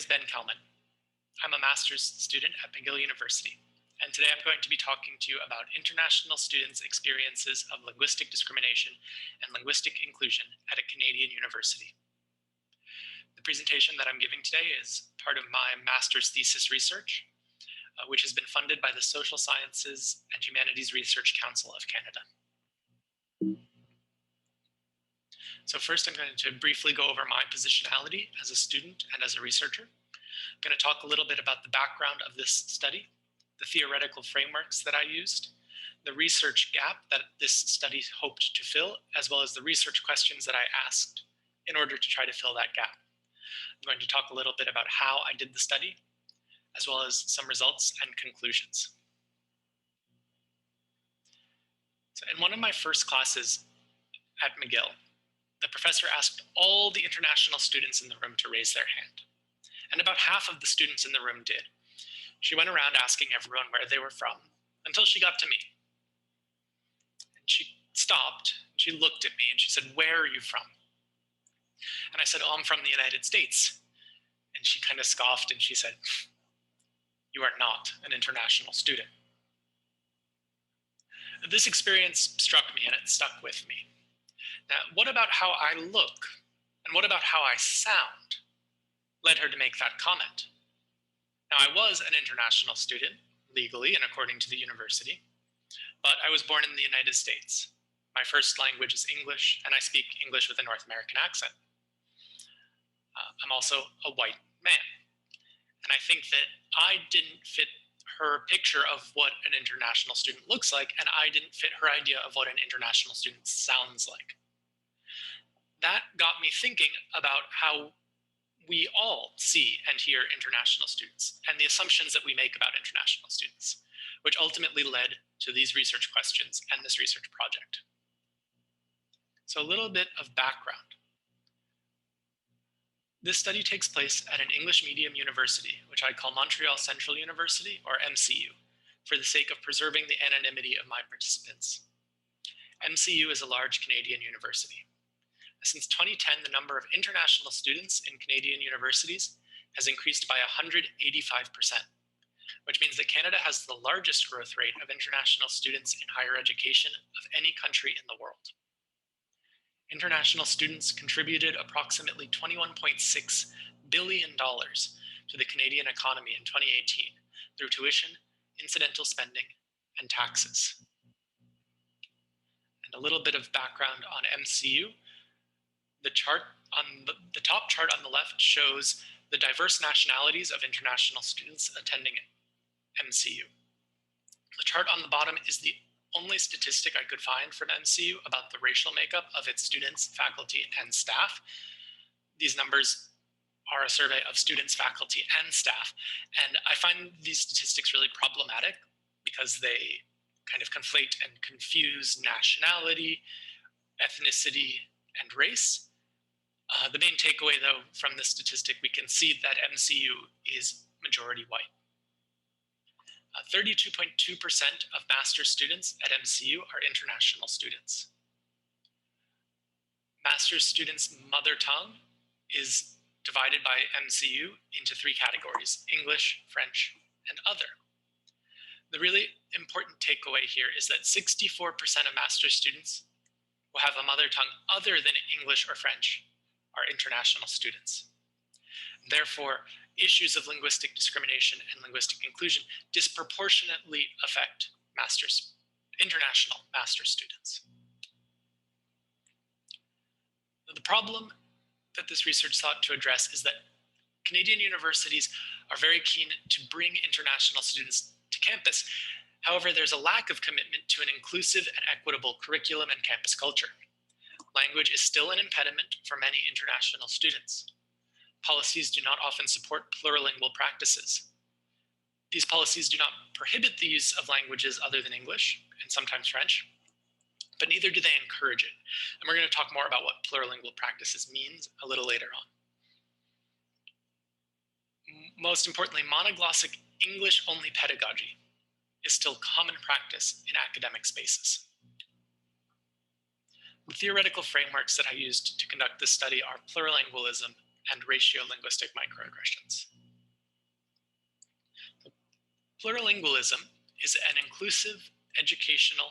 is Ben Calman. I'm a master's student at McGill University, and today I'm going to be talking to you about international students' experiences of linguistic discrimination and linguistic inclusion at a Canadian university. The presentation that I'm giving today is part of my master's thesis research, which has been funded by the Social Sciences and Humanities Research Council of Canada. So first, I'm going to briefly go over my positionality as a student and as a researcher. I'm going to talk a little bit about the background of this study, the theoretical frameworks that I used, the research gap that this study hoped to fill, as well as the research questions that I asked in order to try to fill that gap. I'm going to talk a little bit about how I did the study, as well as some results and conclusions. So in one of my first classes at McGill, the professor asked all the international students in the room to raise their hand. And about half of the students in the room did. She went around asking everyone where they were from until she got to me. And she stopped, and she looked at me, and she said, "Where are you from?" And I said, "Oh, I'm from the United States." And she kind of scoffed, and she said, "You are not an international student." This experience struck me, and it stuck with me. Now, what about how I look, and what about how I sound led her to make that comment? Now, I was an international student, legally and according to the university, but I was born in the United States. My first language is English, and I speak English with a North American accent. I'm also a white man, and I think that I didn't fit her picture of what an international student looks like, and I didn't fit her idea of what an international student sounds like. That got me thinking about how we all see and hear international students and the assumptions that we make about international students, which ultimately led to these research questions and this research project. So a little bit of background. This study takes place at an English medium university, which I call Montreal Central University, or MCU, for the sake of preserving the anonymity of my participants. MCU is a large Canadian university. Since 2010, the number of international students in Canadian universities has increased by 185%, which means that Canada has the largest growth rate of international students in higher education of any country in the world. International students contributed approximately $21.6 billion to the Canadian economy in 2018 through tuition, incidental spending, and taxes. And a little bit of background on MCU. The chart on the top chart on the left shows the diverse nationalities of international students attending MCU. The chart on the bottom is the only statistic I could find from MCU about the racial makeup of its students, faculty, and staff. These numbers are a survey of students, faculty, and staff, and I find these statistics really problematic because they kind of conflate and confuse nationality, ethnicity, and race. The main takeaway, though, from this statistic, we can see that MCU is majority white. 32.2% of master's students at MCU are international students. Master's students' mother tongue is divided by MCU into three categories: English, French, and other. The really important takeaway here is that 64% of master's students who have a mother tongue other than English or French are international students. Therefore, issues of linguistic discrimination and linguistic inclusion disproportionately affect international master's students. The problem that this research sought to address is that Canadian universities are very keen to bring international students to campus. However, there's a lack of commitment to an inclusive and equitable curriculum and campus culture. Language is still an impediment for many international students. Policies do not often support plurilingual practices. These policies do not prohibit the use of languages other than English and sometimes French, but neither do they encourage it. And we're going to talk more about what plurilingual practices means a little later on. Most importantly, monoglossic English-only pedagogy is still common practice in academic spaces. The theoretical frameworks that I used to conduct this study are plurilingualism and ratio-linguistic microaggressions. Plurilingualism is an inclusive, educational,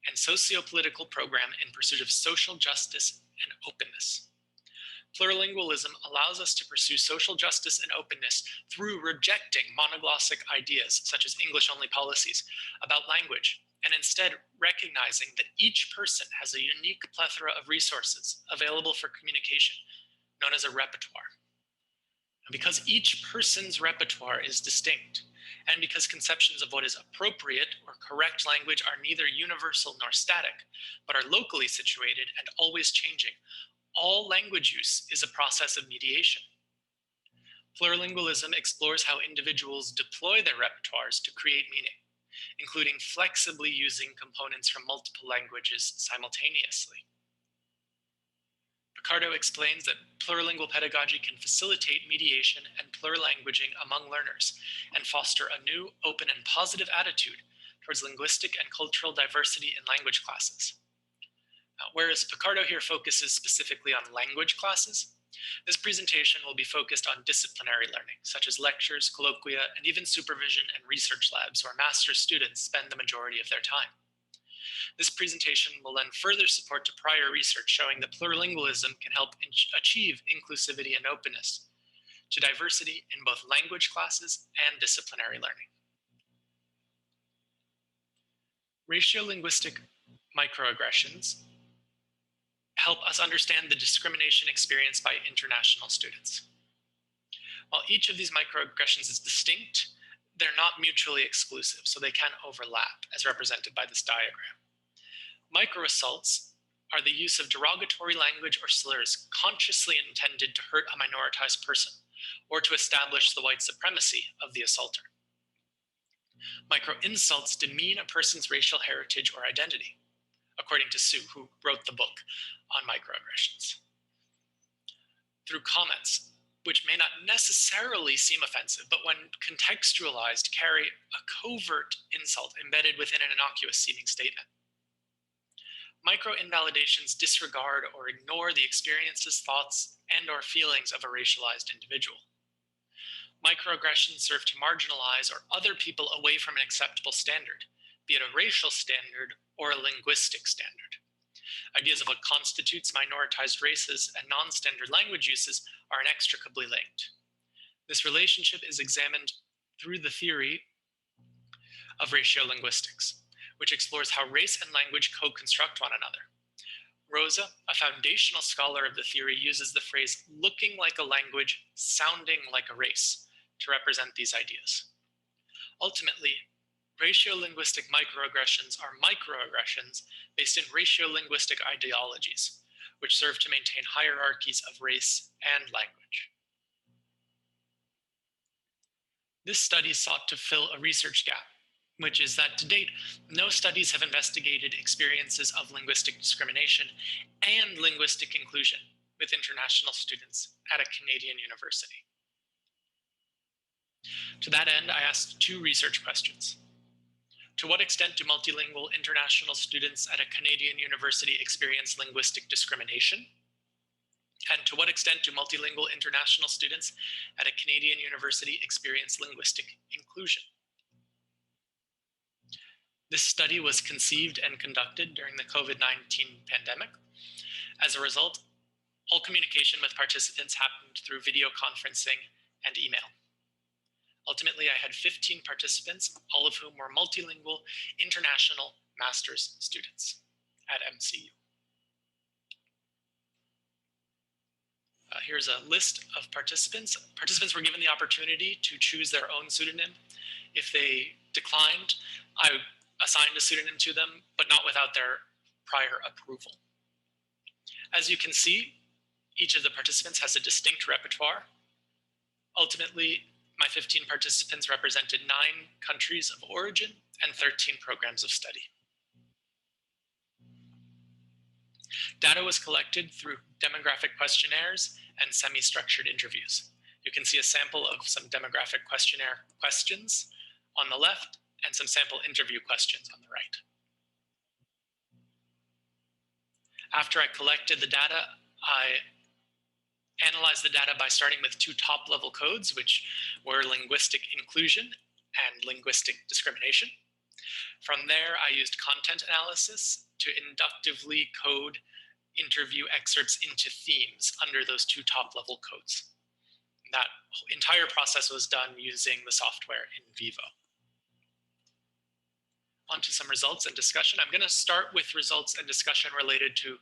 and socio-political program in pursuit of social justice and openness. Plurilingualism allows us to pursue social justice and openness through rejecting monoglossic ideas, such as English-only policies, about language, and instead recognizing that each person has a unique plethora of resources available for communication, known as a repertoire. And because each person's repertoire is distinct, and because conceptions of what is appropriate or correct language are neither universal nor static, but are locally situated and always changing, all language use is a process of mediation. Plurilingualism explores how individuals deploy their repertoires to create meaning, including flexibly using components from multiple languages simultaneously. Picardo explains that plurilingual pedagogy can facilitate mediation and plurilanguaging among learners and foster a new, open, and positive attitude towards linguistic and cultural diversity in language classes. Whereas Picardo here focuses specifically on language classes, this presentation will be focused on disciplinary learning, such as lectures, colloquia, and even supervision and research labs where master's students spend the majority of their time. This presentation will lend further support to prior research showing that plurilingualism can help achieve inclusivity and openness to diversity in both language classes and disciplinary learning. Ratiolinguistic microaggressions help us understand the discrimination experienced by international students. While each of these microaggressions is distinct, they're not mutually exclusive, so they can overlap, as represented by this diagram. Microassaults are the use of derogatory language or slurs consciously intended to hurt a minoritized person or to establish the white supremacy of the assaulter. Microinsults demean a person's racial heritage or identity, according to Sue, who wrote the book on microaggressions. Through comments, which may not necessarily seem offensive, but when contextualized, carry a covert insult embedded within an innocuous-seeming statement. Micro-invalidations disregard or ignore the experiences, thoughts, and/or feelings of a racialized individual. Microaggressions serve to marginalize or other people away from an acceptable standard, be it a racial standard or a linguistic standard. Ideas of what constitutes minoritized races and non-standard language uses are inextricably linked. This relationship is examined through the theory of ratiolinguistics, which explores how race and language co-construct one another. Rosa, a foundational scholar of the theory, uses the phrase looking like a language, sounding like a race to represent these ideas. Ultimately, ratiolinguistic microaggressions are microaggressions based in ratiolinguistic ideologies, which serve to maintain hierarchies of race and language. This study sought to fill a research gap, which is that to date, no studies have investigated experiences of linguistic discrimination and linguistic inclusion with international students at a Canadian university. To that end, I asked two research questions. To what extent do multilingual international students at a Canadian university experience linguistic discrimination? And to what extent do multilingual international students at a Canadian university experience linguistic inclusion? This study was conceived and conducted during the COVID-19 pandemic. As a result, all communication with participants happened through video conferencing and email. Ultimately, I had 15 participants, all of whom were multilingual international master's students at MCU. Here's a list of participants. Participants were given the opportunity to choose their own pseudonym. If they declined, I assigned a pseudonym to them, but not without their prior approval. As you can see, each of the participants has a distinct repertoire. Ultimately, my 15 participants represented 9 countries of origin and 13 programs of study. Data was collected through demographic questionnaires and semi-structured interviews. You can see a sample of some demographic questionnaire questions on the left and some sample interview questions on the right. After I collected the data, I analyzed the data by starting with 2 top-level codes, which were linguistic inclusion and linguistic discrimination. From there, I used content analysis to inductively code interview excerpts into themes under those two top-level codes. That entire process was done using the software in vivo. On to some results and discussion. I'm going to start with results and discussion related to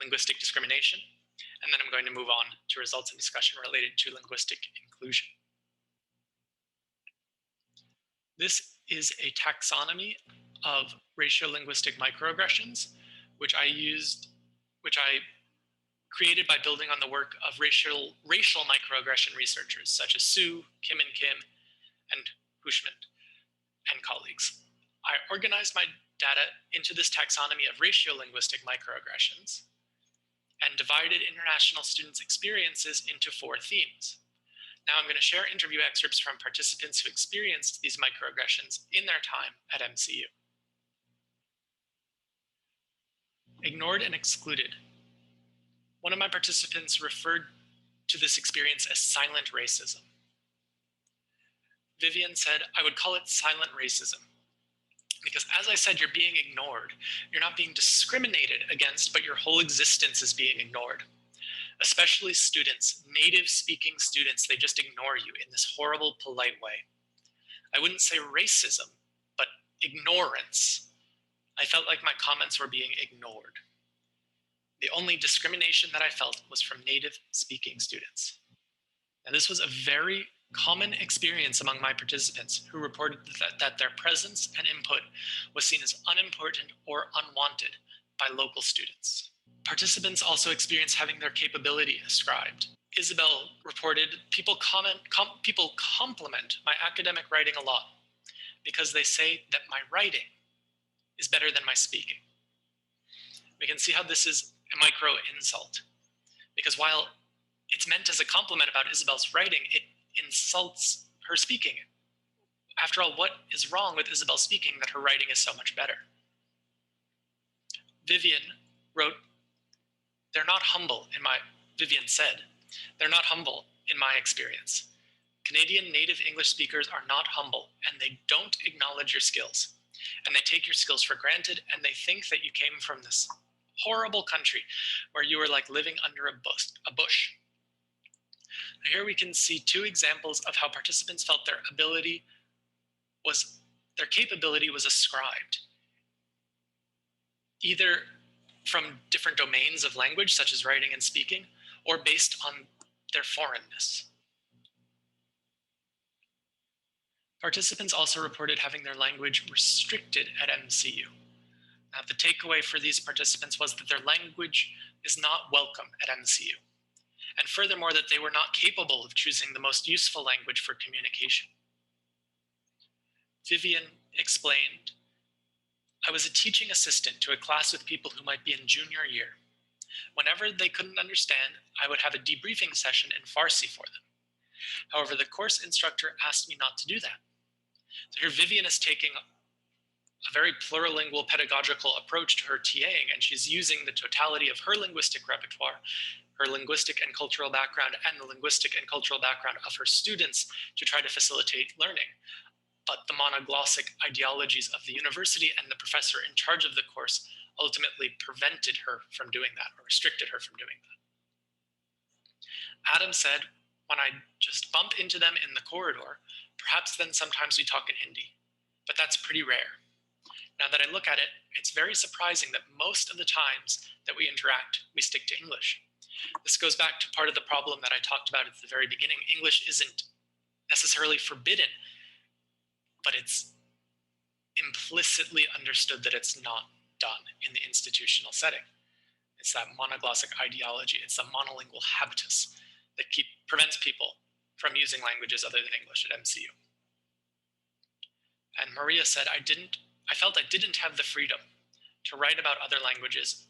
linguistic discrimination, and then I'm going to move on to results and discussion related to linguistic inclusion. This is a taxonomy of ratiolinguistic microaggressions, which I created by building on the work of racial microaggression researchers such as Su, Kim and Hushman and colleagues. I organized my data into this taxonomy of ratiolinguistic microaggressions and divided international students' experiences into 4 themes. Now I'm going to share interview excerpts from participants who experienced these microaggressions in their time at MCU. Ignored and excluded. One of my participants referred to this experience as silent racism. Vivian said, I would call it silent racism, because as I said, you're being ignored. You're not being discriminated against, but your whole existence is being ignored. Especially students, native speaking students, they just ignore you in this horrible, polite way. I wouldn't say racism, but ignorance. I felt like my comments were being ignored. The only discrimination that I felt was from native speaking students. And this was a very common experience among my participants who reported that their presence and input was seen as unimportant or unwanted by local students. Participants also experienced having their capability ascribed. Isabel reported people compliment my academic writing a lot because they say that my writing is better than my speaking. We can see how this is a micro insult, because while it's meant as a compliment about Isabel's writing, it insults her speaking. After all, what is wrong with Isabel speaking that her writing is so much better? Vivian said, they're not humble in my experience. Canadian native English speakers are not humble, and they don't acknowledge your skills. And they take your skills for granted, and they think that you came from this horrible country where you were like living under a bush. Here we can see 2 examples of how participants felt their capability was ascribed, either from different domains of language, such as writing and speaking, or based on their foreignness. Participants also reported having their language restricted at MCU. Now, the takeaway for these participants was that their language is not welcome at MCU, and furthermore, that they were not capable of choosing the most useful language for communication. Vivian explained, I was a teaching assistant to a class with people who might be in junior year. Whenever they couldn't understand, I would have a debriefing session in Farsi for them. However, the course instructor asked me not to do that. So here Vivian is taking a very plurilingual pedagogical approach to her TAing, and she's using the totality of her linguistic repertoire, her linguistic and cultural background, and the linguistic and cultural background of her students to try to facilitate learning. But the monoglossic ideologies of the university and the professor in charge of the course ultimately prevented her from doing that, or restricted her from doing that. Adam said, when I just bump into them in the corridor, perhaps then sometimes we talk in Hindi, but that's pretty rare. Now that I look at it, it's very surprising that most of the times that we interact, we stick to English. This goes back to part of the problem that I talked about at the very beginning. English isn't necessarily forbidden, but it's implicitly understood that it's not done in the institutional setting. It's that monoglossic ideology, it's the monolingual habitus that prevents people from using languages other than English at MCU. And Maria said, I felt I didn't have the freedom to write about other languages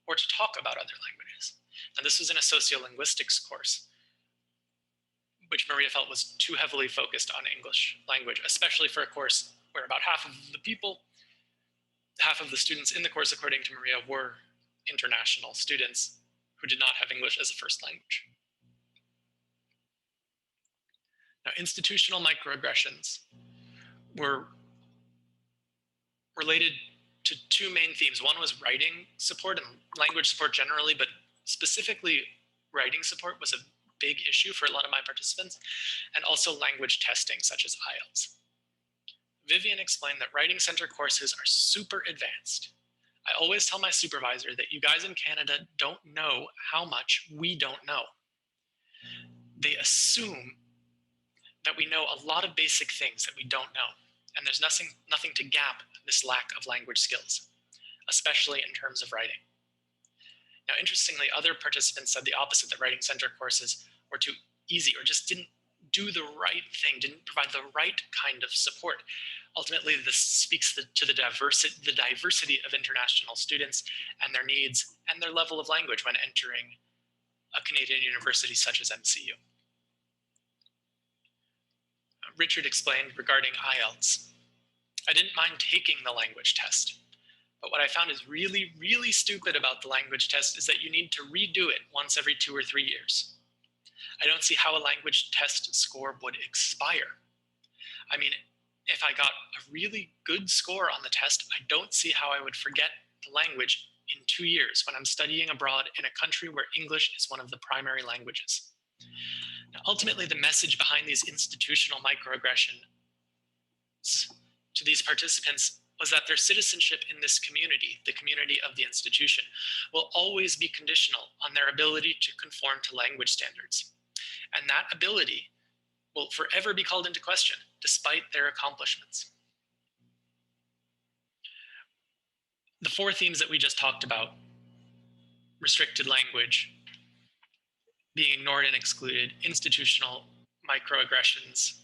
or to talk about other languages. And this was in a sociolinguistics course, which Maria felt was too heavily focused on English language, especially for a course where about half of the students in the course, according to Maria, were international students who did not have English as a first language. Now, institutional microaggressions were related to two main themes. One was writing support and language support generally, but specifically writing support was a big issue for a lot of my participants, and also language testing, such as IELTS. Vivian explained that writing center courses are super advanced. I always tell my supervisor that you guys in Canada don't know how much we don't know. They assume that we know a lot of basic things that we don't know, and there's nothing to gap this lack of language skills, especially in terms of writing. Now, interestingly, other participants said the opposite, that writing center courses were too easy or just didn't do the right thing, didn't provide the right kind of support. Ultimately, this speaks to the diversity of international students and their needs and their level of language when entering a Canadian university such as MCU. Richard explained regarding IELTS, I didn't mind taking the language test, but what I found is really, really stupid about the language test is that you need to redo it once every 2 or 3 years. I don't see how a language test score would expire. I mean, if I got a really good score on the test, I don't see how I would forget the language in 2 years when I'm studying abroad in a country where English is one of the primary languages. Now, ultimately, the message behind these institutional microaggressions to these participants was that their citizenship in this community, the community of the institution, will always be conditional on their ability to conform to language standards. And that ability will forever be called into question, despite their accomplishments. The four themes that we just talked about, restricted language, being ignored and excluded, institutional microaggressions,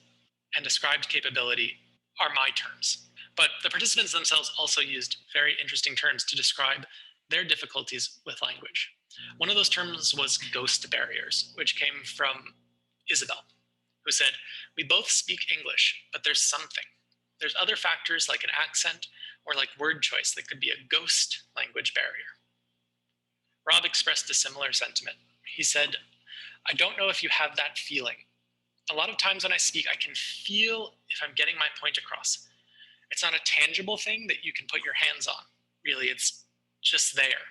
and ascribed capability, are my terms. But the participants themselves also used very interesting terms to describe their difficulties with language. One of those terms was ghost barriers, which came from Isabel, who said, we both speak English, but there's something. There's other factors like an accent or like word choice that could be a ghost language barrier. Rob expressed a similar sentiment. He said, I don't know if you have that feeling. A lot of times when I speak, I can feel if I'm getting my point across. It's not a tangible thing that you can put your hands on. Really, it's just there.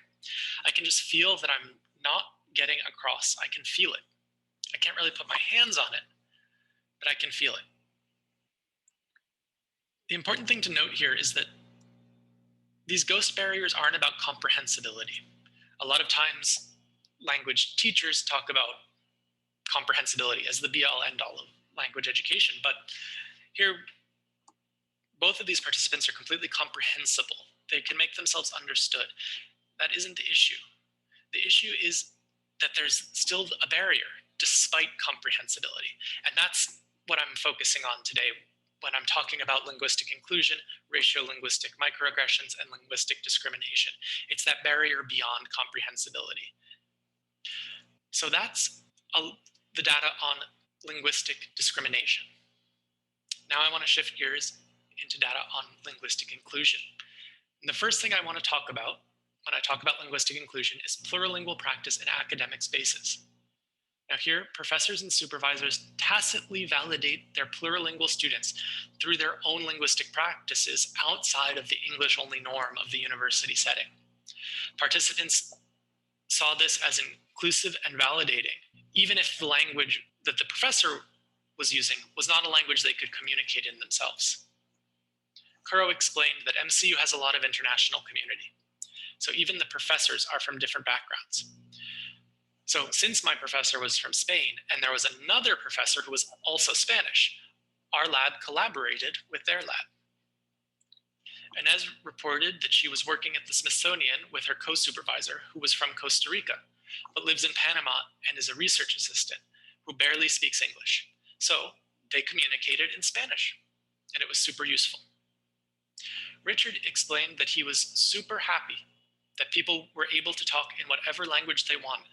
I can just feel that I'm not getting across. I can feel it. I can't really put my hands on it, but I can feel it. The important thing to note here is that these ghost barriers aren't about comprehensibility. A lot of times, language teachers talk about comprehensibility as the be-all, end-all of language education, but here, both of these participants are completely comprehensible. They can make themselves understood. That isn't the issue. The issue is that there's still a barrier despite comprehensibility. And that's what I'm focusing on today when I'm talking about linguistic inclusion, ratio-linguistic microaggressions, and linguistic discrimination. It's that barrier beyond comprehensibility. So that's the data on linguistic discrimination. Now I want to shift gears into data on linguistic inclusion. And the first thing I want to talk about when I talk about linguistic inclusion is plurilingual practice in academic spaces. Now here, professors and supervisors tacitly validate their plurilingual students through their own linguistic practices outside of the English-only norm of the university setting. Participants saw this as inclusive and validating, even if the language that the professor was using was not a language they could communicate in themselves. Kuro explained that MCU has a lot of international community, so even the professors are from different backgrounds. So since my professor was from Spain and there was another professor who was also Spanish, our lab collaborated with their lab. Inez reported that she was working at the Smithsonian with her co-supervisor, who was from Costa Rica, but lives in Panama and is a research assistant who barely speaks English. So they communicated in Spanish, and it was super useful. Richard explained that he was super happy that people were able to talk in whatever language they wanted.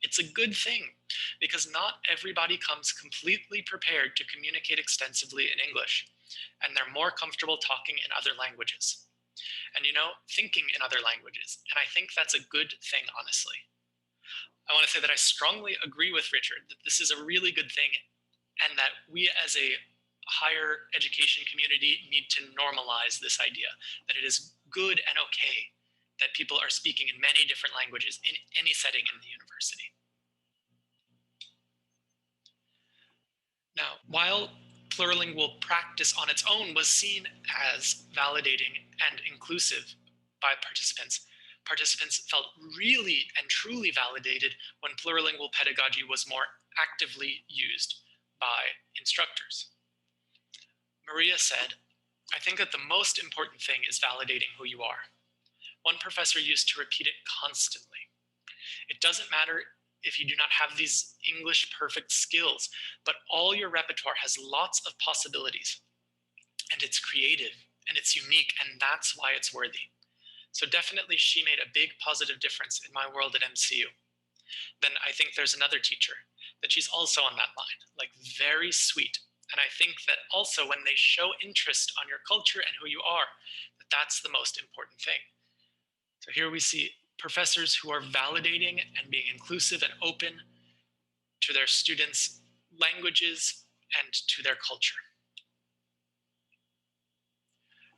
It's a good thing, because not everybody comes completely prepared to communicate extensively in English, and they're more comfortable talking in other languages. And thinking in other languages, and I think that's a good thing, honestly. I want to say that I strongly agree with Richard that this is a really good thing, and that we as a higher education community need to normalize this idea that it is good and okay that people are speaking in many different languages in any setting in the university. Now, while plurilingual practice on its own was seen as validating and inclusive by participants, participants felt really and truly validated when plurilingual pedagogy was more actively used by instructors. Maria said, "I think that the most important thing is validating who you are." One professor used to repeat it constantly. It doesn't matter if you do not have these English perfect skills, but all your repertoire has lots of possibilities, and it's creative and it's unique, and that's why it's worthy. So definitely she made a big positive difference in my world at MCU. Then I think there's another teacher that she's also on that line, like very sweet. And I think that also when they show interest on your culture and who you are, that's the most important thing. So here we see professors who are validating and being inclusive and open to their students' languages and to their culture.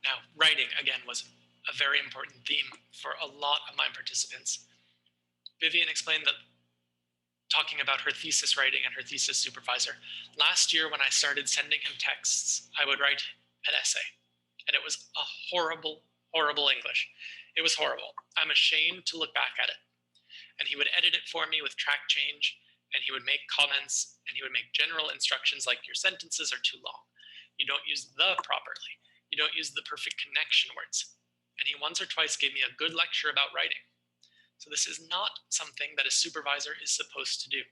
Now, writing, again, was a very important theme for a lot of my participants. Vivian explained that, talking about her thesis writing and her thesis supervisor, last year when I started sending him texts, I would write an essay, and it was a horrible, horrible English. It was horrible. I'm ashamed to look back at it. And he would edit it for me with track change, and he would make comments, and he would make general instructions like your sentences are too long. You don't use the properly. You don't use the perfect connection words. And he once or twice gave me a good lecture about writing. So this is not something that a supervisor is supposed to do,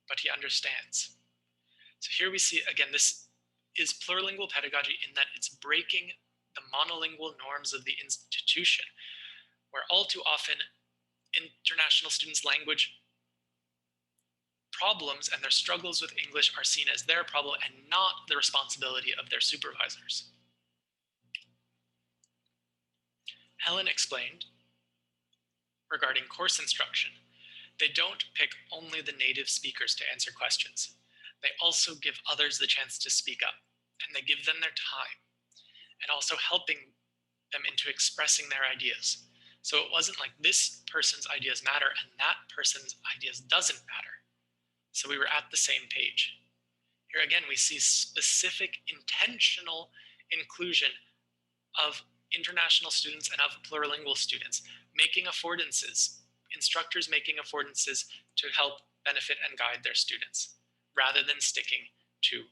but he understands. So here we see, again, this is plurilingual pedagogy in that it's breaking the monolingual norms of the institution, where all too often international students' language problems and their struggles with English are seen as their problem and not the responsibility of their supervisors. Helen explained, regarding course instruction, they don't pick only the native speakers to answer questions. They also give others the chance to speak up, and they give them their time, and also helping them into expressing their ideas. So it wasn't like this person's ideas matter and that person's ideas doesn't matter. So we were at the same page. Here again, we see specific intentional inclusion of international students and of plurilingual students, making affordances, instructors making affordances to help benefit and guide their students, rather than sticking to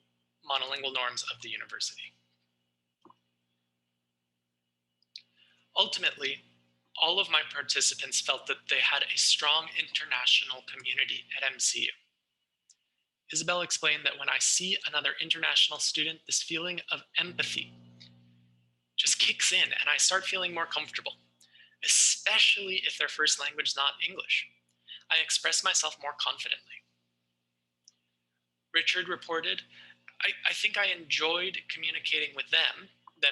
monolingual norms of the university. Ultimately, all of my participants felt that they had a strong international community at MCU. Isabel explained that when I see another international student, this feeling of empathy just kicks in and I start feeling more comfortable, especially if their first language is not English. I express myself more confidently. Richard reported, I think I enjoyed communicating with them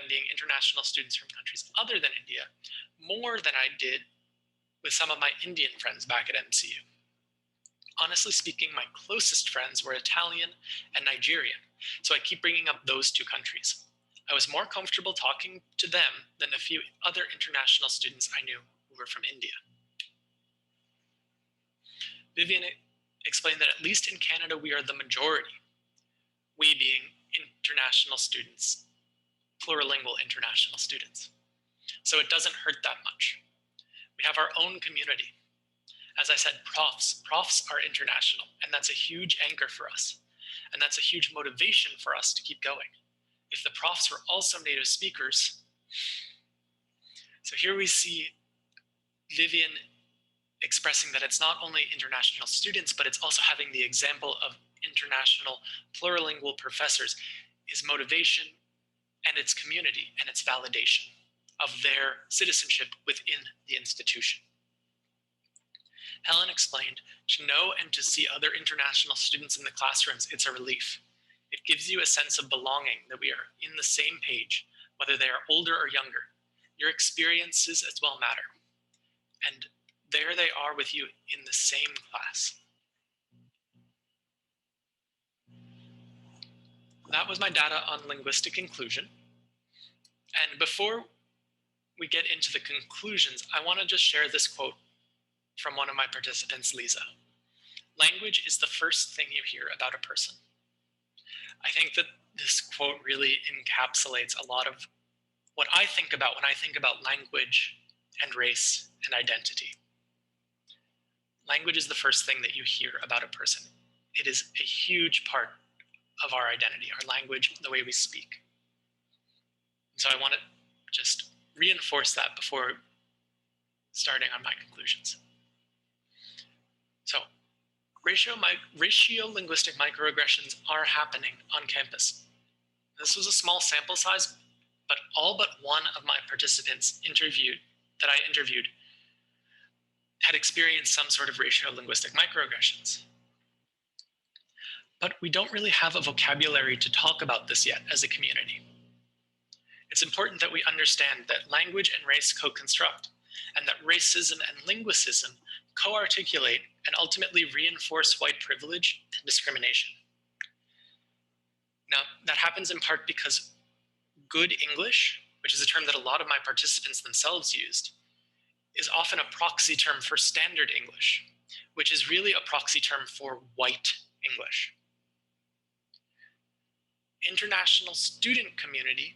being international students from countries other than India, more than I did with some of my Indian friends back at MCU. Honestly speaking, my closest friends were Italian and Nigerian, so I keep bringing up those two countries. I was more comfortable talking to them than a few other international students I knew who were from India. Vivian explained that at least in Canada, we are the majority, we being international students, plurilingual international students. So it doesn't hurt that much. We have our own community. As I said, profs are international, and that's a huge anchor for us. And that's a huge motivation for us to keep going. If the profs were also native speakers, so here we see Vivian expressing that it's not only international students, but it's also having the example of international plurilingual professors is motivation and its community and its validation of their citizenship within the institution. Helen explained, to know and to see other international students in the classrooms, it's a relief. It gives you a sense of belonging, that we are in the same page, whether they are older or younger. Your experiences as well matter. And there they are with you in the same class. That was my data on linguistic inclusion. And before we get into the conclusions, I want to just share this quote from one of my participants, Lisa. Language is the first thing you hear about a person. I think that this quote really encapsulates a lot of what I think about when I think about language and race and identity. Language is the first thing that you hear about a person. It is a huge part of our identity, our language, the way we speak. So I want to just reinforce that before starting on my conclusions. So, ratio-linguistic microaggressions are happening on campus. This was a small sample size, but all but one of my participants that I interviewed had experienced some sort of ratio-linguistic microaggressions. But we don't really have a vocabulary to talk about this yet as a community. It's important that we understand that language and race co-construct, and that racism and linguicism co-articulate and ultimately reinforce white privilege and discrimination. Now, that happens in part because good English, which is a term that a lot of my participants themselves used, is often a proxy term for standard English, which is really a proxy term for white English. International student community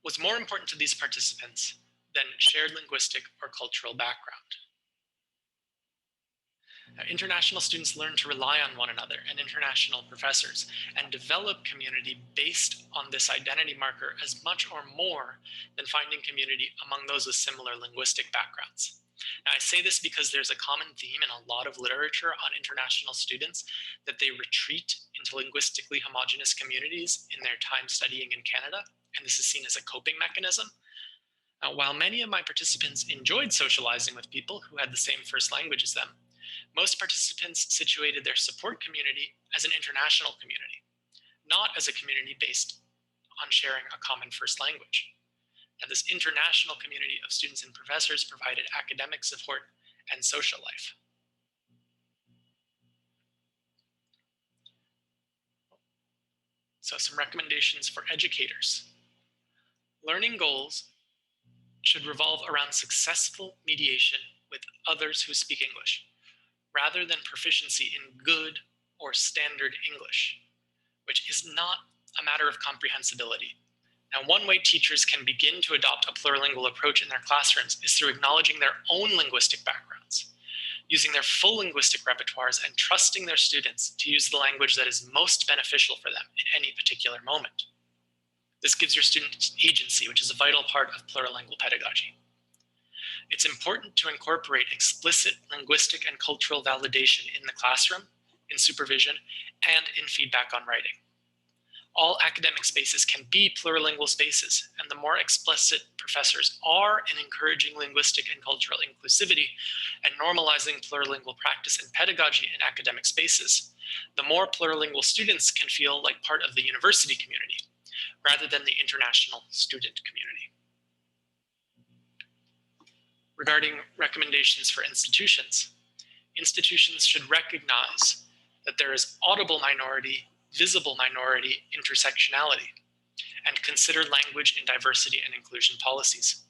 was more important to these participants than shared linguistic or cultural background. Now, international students learn to rely on one another and international professors and develop community based on this identity marker as much or more than finding community among those with similar linguistic backgrounds. Now, I say this because there's a common theme in a lot of literature on international students that they retreat into linguistically homogenous communities in their time studying in Canada, and this is seen as a coping mechanism. While many of my participants enjoyed socializing with people who had the same first language as them, most participants situated their support community as an international community, not as a community based on sharing a common first language. And this international community of students and professors provided academic support and social life. So some recommendations for educators. Learning goals should revolve around successful mediation with others who speak English, rather than proficiency in good or standard English, which is not a matter of comprehensibility. Now, one way teachers can begin to adopt a plurilingual approach in their classrooms is through acknowledging their own linguistic backgrounds, using their full linguistic repertoires, and trusting their students to use the language that is most beneficial for them in any particular moment. This gives your students agency, which is a vital part of plurilingual pedagogy. It's important to incorporate explicit linguistic and cultural validation in the classroom, in supervision, and in feedback on writing. All academic spaces can be plurilingual spaces, and the more explicit professors are in encouraging linguistic and cultural inclusivity and normalizing plurilingual practice and pedagogy in academic spaces, the more plurilingual students can feel like part of the university community, rather than the international student community. Regarding recommendations for institutions, institutions should recognize that there is audible minority, visible minority intersectionality, and consider language in diversity and inclusion policies.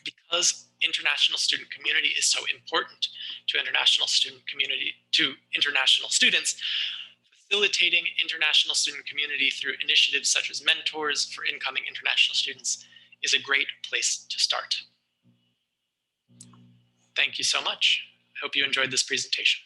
Because international student community is so important to international students, facilitating international student community through initiatives such as mentors for incoming international students is a great place to start. Thank you so much. I hope you enjoyed this presentation.